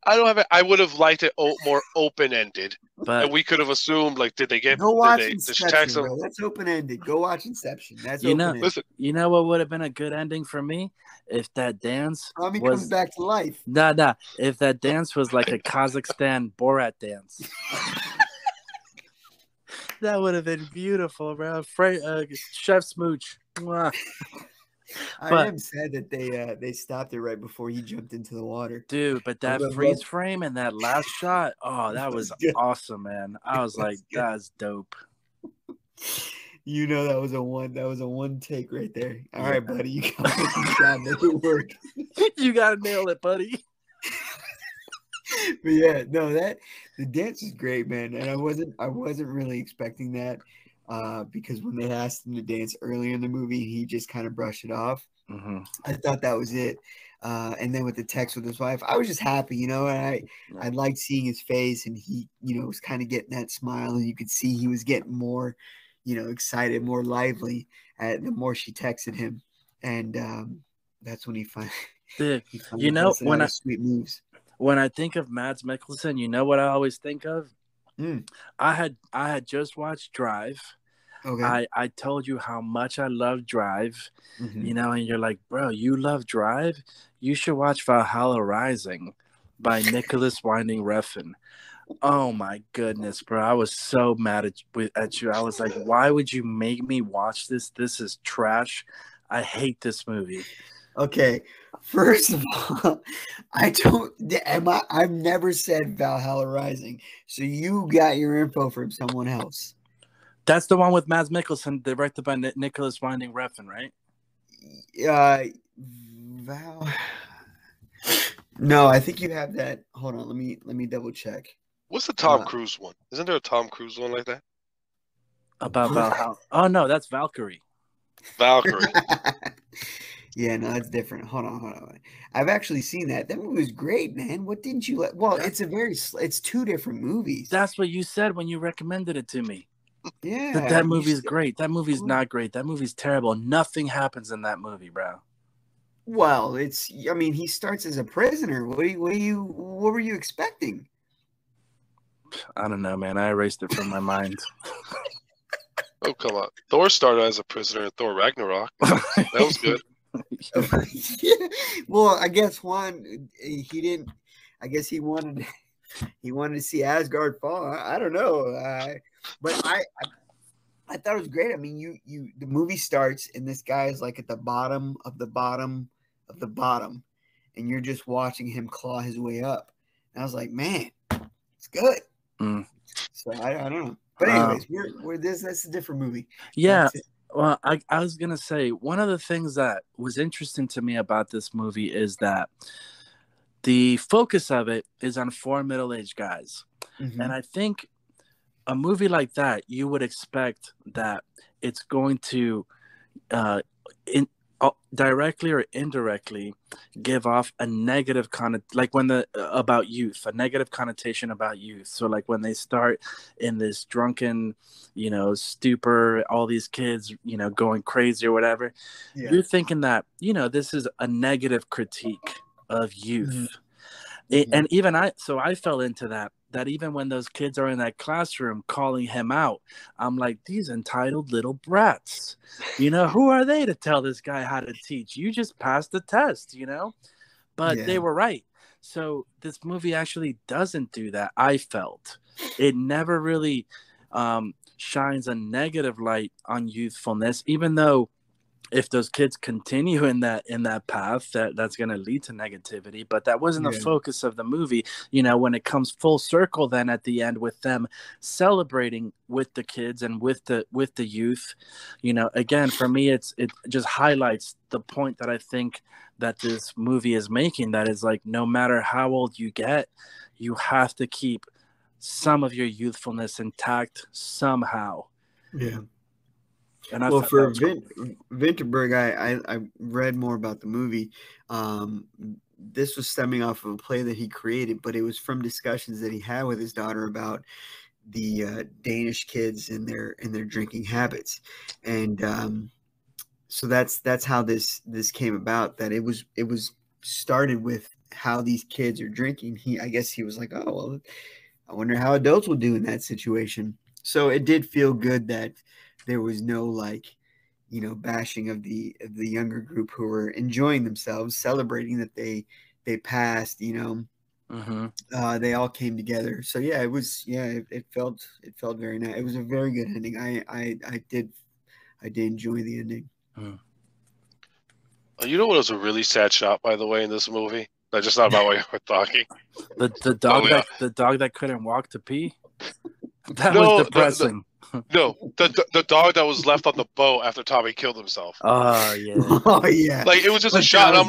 I don't have it. I would have liked it more open-ended. But and we could have assumed, like, did they get? Go watch Inception, bro. That's open-ended. Go watch Inception. That's open-ended. Listen, you know what would have been a good ending for me if that dance comes back to life. Nah. If that dance was like a Kazakhstan Borat dance. That would have been beautiful, bro. Chef Smooch. I am sad that they stopped it right before he jumped into the water. Dude, but that freeze frame and that last shot, that was awesome, man. I was like, that's dope. That was a one take right there. All right, buddy. You got to work. You gotta nail it, buddy. But yeah, no, the dance is great, man. And I wasn't really expecting that. Because when they asked him to dance earlier in the movie, he just kind of brushed it off. Mm-hmm. I thought that was it. And then with the text with his wife, I was just happy, and I liked seeing his face, and he, was kind of getting that smile, and you could see he was getting more, excited, more lively the more she texted him. And that's when he finally when sweet moves. When I think of Mads Mikkelsen, you know what I always think of? I had just watched Drive. Okay. I told you how much I love Drive, and you're like, bro, you love Drive? You should watch Valhalla Rising by Nicholas Winding Refn. Oh my goodness, bro. I was so mad at you. I was like, why would you make me watch this? This is trash. I hate this movie. Okay. First of all, I've never said Valhalla Rising. So you got your info from someone else. That's the one with Mads Mikkelsen, directed by Nicholas Winding Refn, right? No, I think you have that. Hold on, let me double check. What's the Tom Cruise one? Isn't there a Tom Cruise one like that? About Valhalla? Oh no, that's Valkyrie. Valkyrie. Yeah, no, that's different. Hold on. I've actually seen that. That movie was great, man. What didn't you like? Well, it's two different movies. That's what you said when you recommended it to me. Yeah. That movie's great. That movie's not great. That movie's terrible. Nothing happens in that movie, bro. Well, he starts as a prisoner. What were you expecting? I don't know, man. I erased it from my mind. Oh, come on. Thor started as a prisoner in Thor Ragnarok. That was good. Yeah. Well, I guess Juan, he didn't. I guess he wanted to see Asgard fall. I don't know, but I thought it was great. I mean, the movie starts and this guy is like at the bottom of the bottom of the bottom, and you're just watching him claw his way up. And I was like, man, it's good. So I don't know. But anyways, that's a different movie. Yeah. Well, I was going to say, one of the things that was interesting to me about this movie is that the focus of it is on four middle-aged guys. Mm-hmm. And I think a movie like that, you would expect that it's going to in directly or indirectly give off a negative like when the about youth, a negative connotation about youth. So like when they start in this drunken, stupor, all these kids, going crazy or whatever, you're thinking that, this is a negative critique of youth. And even I fell into that even when those kids are in that classroom calling him out, I'm like, these entitled little brats, who are they to tell this guy how to teach? You just passed the test, but they were right. So this movie actually doesn't do that. I felt it never really shines a negative light on youthfulness, even though if those kids continue in that path, that's going to lead to negativity. But that wasn't the focus of the movie. When it comes full circle, then at the end with them celebrating with the kids and with the youth, again, for me, it just highlights the point that I think that this movie is making. That is like, no matter how old you get, you have to keep some of your youthfulness intact somehow. Yeah. And well, for Vinterberg, I read more about the movie. This was stemming off of a play that he created, but it was from discussions that he had with his daughter about the Danish kids and their drinking habits, and so that's how this came about. That it was started with how these kids are drinking. I guess he was like, oh well, I wonder how adults will do in that situation. So it did feel good that there was no bashing of the younger group who were enjoying themselves, celebrating that they passed. They all came together. So yeah, it was it felt very nice. It was a very good ending. I did enjoy the ending. You know what was a really sad shot, by the way, in this movie? I just thought about what we're talking. The dog that couldn't walk to pee. That was depressing. The dog that was left on the boat after Tommy killed himself. Oh yeah. Oh yeah. Like it was just a shot, and I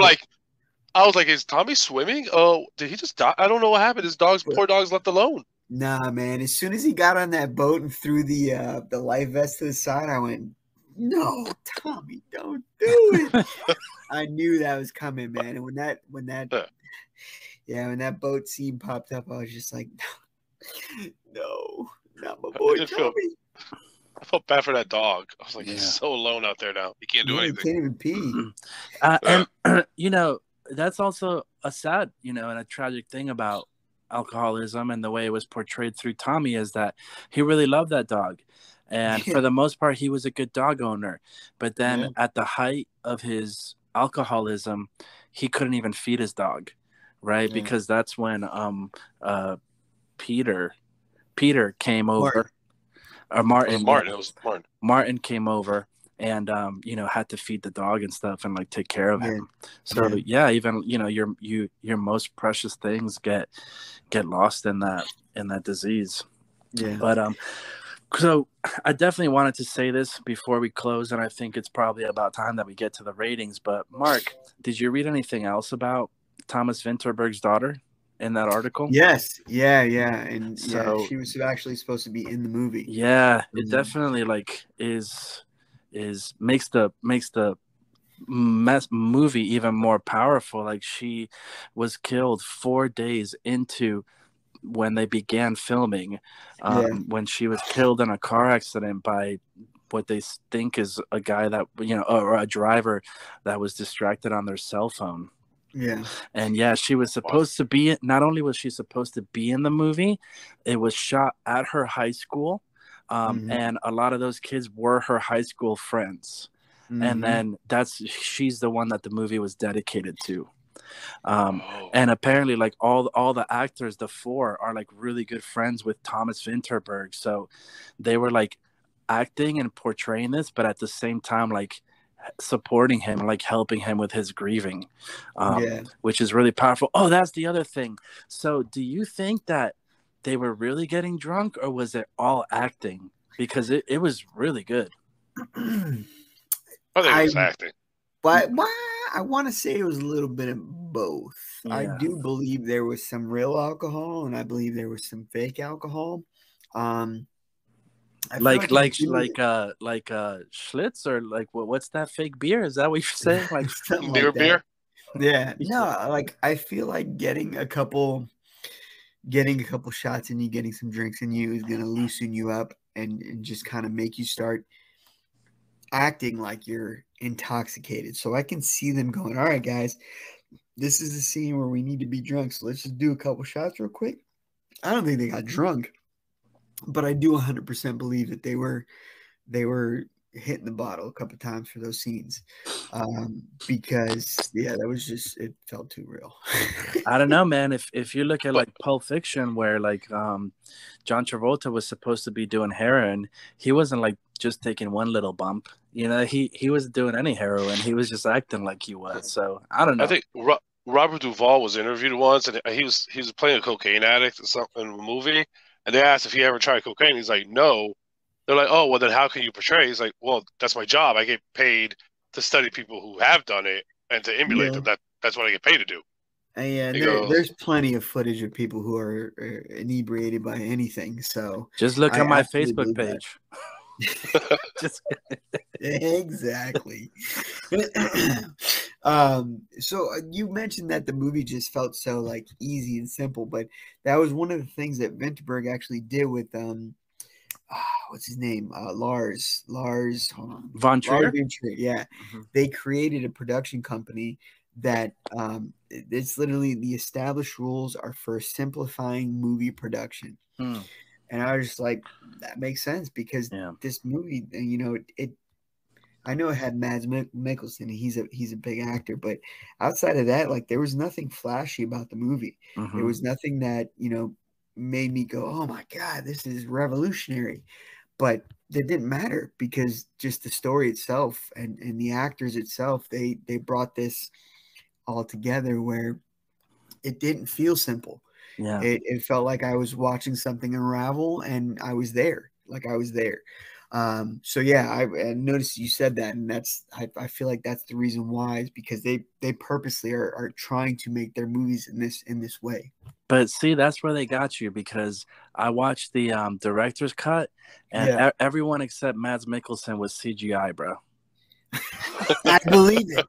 was like, is Tommy swimming? Oh, did he just die? I don't know what happened. Poor dog's left alone. Nah, man. As soon as he got on that boat and threw the life vest to the side, I went, no, Tommy, don't do it. I knew that was coming, man. And when that boat scene popped up, I was just like, no, not my boy Tommy. I felt bad for that dog. I was like, he's so alone out there now. He can't do anything. He can't even pee. And that's also a sad, and a tragic thing about alcoholism and the way it was portrayed through Tommy is that he really loved that dog. And for the most part, he was a good dog owner. But then at the height of his alcoholism, he couldn't even feed his dog, right? Because that's when Peter came over. Or Martin. It was Martin. Martin came over and had to feed the dog and stuff and take care of him. So even your most precious things get lost in that disease. Yeah. But so I definitely wanted to say this before we close, and I think it's probably about time that we get to the ratings. But Mark, did you read anything else about Thomas Vinterberg's daughter in that article? Yes. Yeah. And so she was actually supposed to be in the movie. Yeah, it definitely makes the movie even more powerful. She was killed 4 days into when they began filming, when she was killed in a car accident by what they think is a guy that or a driver that was distracted on their cell phone. And she was supposed to be, not only was she supposed to be in the movie, it was shot at her high school. And a lot of those kids were her high school friends. And then she's the one that the movie was dedicated to. And apparently all the actors, the four, are really good friends with Thomas Vinterberg. So they were acting and portraying this, but at the same time, supporting him, helping him with his grieving, which is really powerful. Oh, that's the other thing. So do you think that they were really getting drunk, or was it all acting? Because it was really good. I think it was acting. But I want to say it was a little bit of both. Yeah. I do believe there was some real alcohol, and I believe there was some fake alcohol. I feel Like in like the movie- Schlitz, or like what's that fake beer? Is that what you're saying? Like something Near like that. beer. Yeah, no, like I feel like getting a couple shots in you, getting some drinks in you is gonna loosen you up and just kind of make you start acting like you're intoxicated. So I can see them going, all right, guys, this is the scene where we need to be drunk. So let's just do a couple shots real quick. I don't think they got drunk, but I do 100% believe that they were hitting the bottle a couple times for those scenes. Because yeah, that was just, it felt too real. I don't know, man. If you look at like Pulp Fiction, where like John Travolta was supposed to be doing heroin, he wasn't like just taking one little bump. You know, he wasn't doing any heroin. He was just acting like he was. So I don't know. I think Robert Duvall was interviewed once, and he was playing a cocaine addict or something in a movie, and they asked if he ever tried cocaine. He's like, no. They're like, oh, well, then how can you portray? He's like, well, that's my job. I get paid to study people who have done it and to emulate them. That's what I get paid to do. And yeah, He there's plenty of footage of people who are inebriated by anything. So Just look I at my absolutely Facebook believe that. page. Just Exactly. So you mentioned that the movie just felt so like easy and simple, but that was one of the things that Vinterberg actually did with what's his name? Lars hold on. Von Trier? Lars von Trier, yeah. They created a production company that it's literally the established rules are for simplifying movie production. And I was just like, that makes sense because this movie, you know, I know it had Mads Mikkelsen. He's a big actor, but outside of that, like there was nothing flashy about the movie. There was nothing that, you know, made me go, oh my God, this is revolutionary. But that didn't matter because just the story itself and the actors itself, they brought this all together where it didn't feel simple. Yeah. It felt like I was watching something unravel and I was there. Like I was there. So yeah, I noticed you said that, and I feel like that's the reason why is because they purposely are trying to make their movies in this way. But see, that's where they got you because I watched the director's cut, and everyone except Mads Mikkelsen was CGI, bro. I believe it.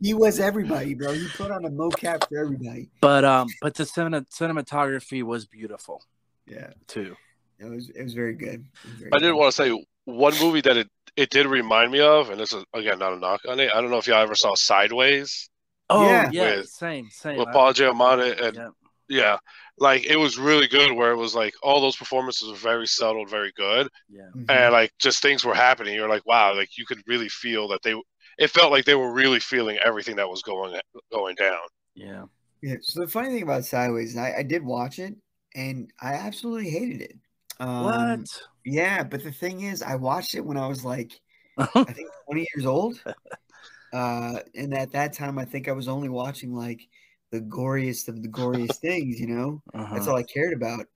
He was everybody, bro. He put on a mocap for everybody. But the cinematography was beautiful. Yeah, too. It was very good. I did want to say one movie that it did remind me of, and this is again not a knock on it. I don't know if y'all ever saw Sideways. Oh yeah, same. With Paul Giamatti and yeah, like it was really good. Where it was like all those performances were very subtle, very good. Yeah, and like just things were happening. You're like, wow, like you could really feel that it felt like they were really feeling everything that was going down. Yeah. Yeah. So the funny thing about Sideways, I did watch it and I absolutely hated it. What? Yeah, but the thing is, I watched it when I was like, I think 20 years old. And at that time, I think I was only watching like the goriest of the goriest things, you know? That's all I cared about.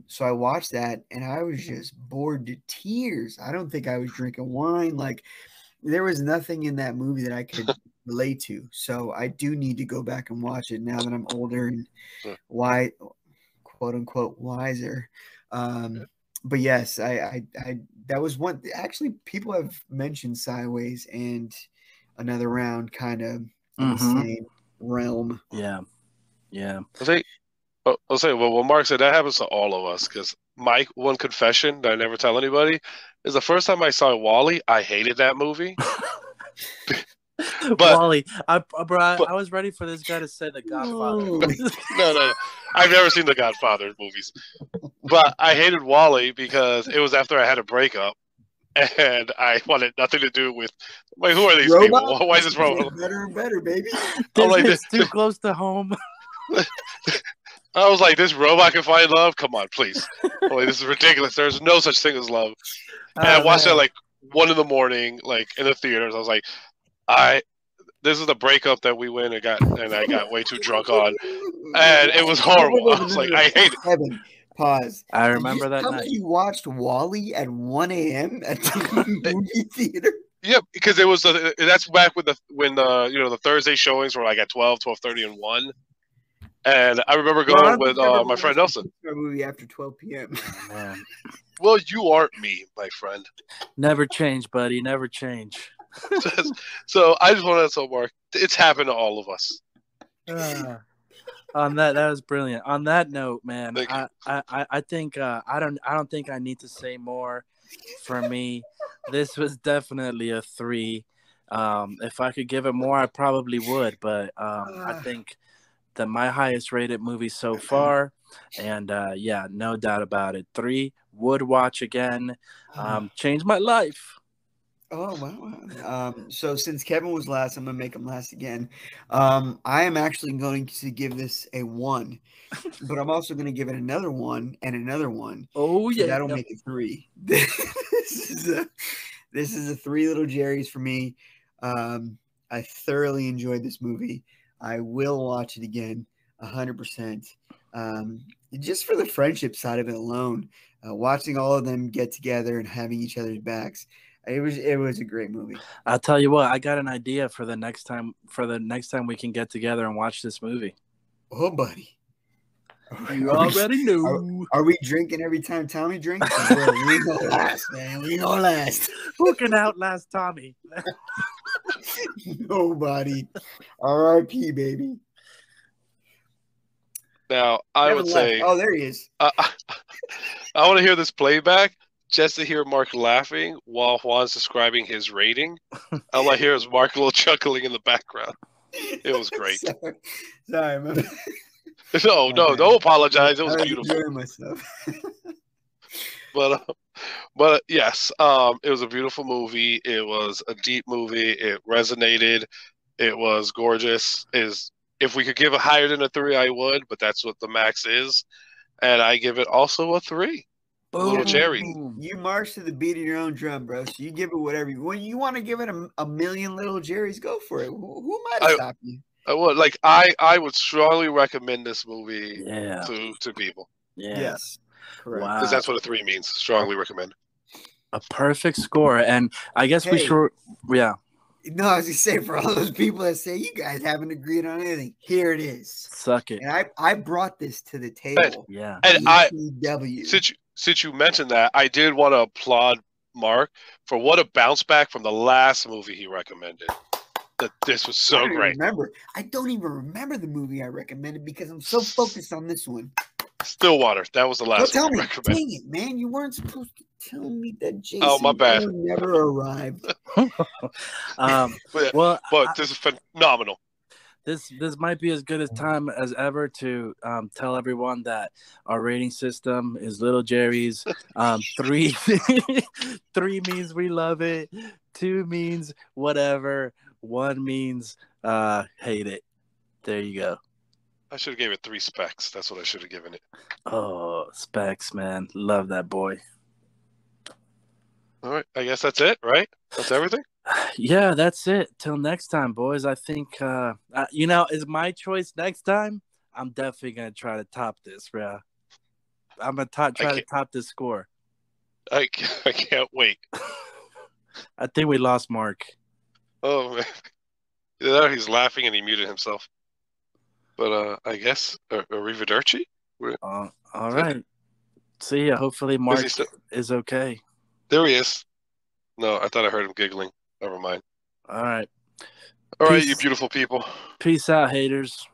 So I watched that and I was just bored to tears. I don't think I was drinking wine. Like there was nothing in that movie that I could relate to. So I do need to go back and watch it now that I'm older and quote unquote wiser. But yes, I that was one. Actually, people have mentioned Sideways and Another Round kind of in the same realm. Yeah. I'll say, well, what Mark said, that happens to all of us. Because one confession that I never tell anybody is the first time I saw Wall-E, I hated that movie. But Wall-E, I was ready for this guy to say The Godfather. No. I've never seen the Godfather movies. But I hated Wall-E because it was after I had a breakup. And I wanted nothing to do with, like, who are these people? Why is this robot? Better and better, baby. It's too close to home. I was like, this robot can find love? Come on, please. Like, this is ridiculous. There's no such thing as love. And I watched it like 1 a.m, like in the theaters. I was like, this is the breakup that we went and I got way too drunk on. And it was horrible. I was like, I hate it. Kevin, pause. I remember that night. You watched Wall-E at 1 a.m. at the movie theater? Yeah, because it was that's back when the Thursday showings were like at 12, 12:30, and 1. And I remember Well, I going don't with think I've ever my friend watched a Nelson. Pixar movie after 12 p.m. Oh, man. Well, you aren't me, my friend. Never change, buddy. Never change. So I just want to tell Mark, it's happened to all of us. On that was brilliant. On that note, man, Thank you. I think I don't think I need to say more. For me, this was definitely a 3. If I could give it more, I probably would, but I think that my highest rated movie so far, and yeah, no doubt about it, 3, would watch again. Changed my life. Oh, wow. So since Kevin was last, I'm going to make him last again. I am actually going to give this a 1, but I'm also going to give it another 1 and another 1. Oh So yeah, that'll make it 3. This is a 3 little Jerry's for me. I thoroughly enjoyed this movie. I will watch it again, 100%. Just for the friendship side of it alone, watching all of them get together and having each other's backs. It was a great movie. I'll tell you what, I got an idea for the next time. For the next time we can get together and watch this movie. Oh, buddy. You already knew. Are we drinking every time Tommy drinks? Bro, we go last, man. We go last. Who can outlast Tommy? Nobody. R.I.P. baby. Now, I would say, oh, there he is. I want to hear this playback just to hear Mark laughing while Juan's describing his rating. All I hear is Mark a little chuckling in the background. It was great. Sorry, man. No, don't apologize. It was I was beautiful. enjoying myself. But yes, it was a beautiful movie. It was a deep movie. It resonated. It was gorgeous. If we could give it higher than a 3, I would, but that's what the max is, and I give it also a 3. Little cherry. You march to the beat of your own drum, bro. So you give it whatever when you want to give it a million little Jerry's, go for it. Who might stop you? I would I would strongly recommend this movie to people. Yeah. Yes. Correct. Wow. Because that's what a 3 means. Strongly recommend. A perfect score. And I guess we should No, I was gonna say, for all those people that say you guys haven't agreed on anything, here it is. Suck it. And I brought this to the table. And since you mentioned that, I did want to applaud Mark for what a bounce back from the last movie he recommended. That this was so great. I don't even remember the movie I recommended because I'm so focused on this one. Stillwater. That was the last one I recommended. Dang it, man! You weren't supposed to tell me that Jason my bad. never arrived. But this is phenomenal. This might be as good a time as ever to tell everyone that our rating system is Little Jerry's. 3 means we love it. 2 means whatever. 1 means hate it. There you go. I should have gave it 3 specs. That's what I should have given it. Oh, specs, man. Love that boy. All right. I guess that's it, right? That's everything? Yeah, that's it. Till next time, boys. I think, is my choice next time. I'm definitely going to try to top this, bro. I'm going to try to top this score. I can't wait. I think we lost Mark. Oh, man. Yeah, he's laughing and he muted himself. But I guess, arrivederci? All right. See ya. Hopefully Mark is okay. There he is. No, I thought I heard him giggling. Never mind. All right. All right, you beautiful people. Peace out, haters.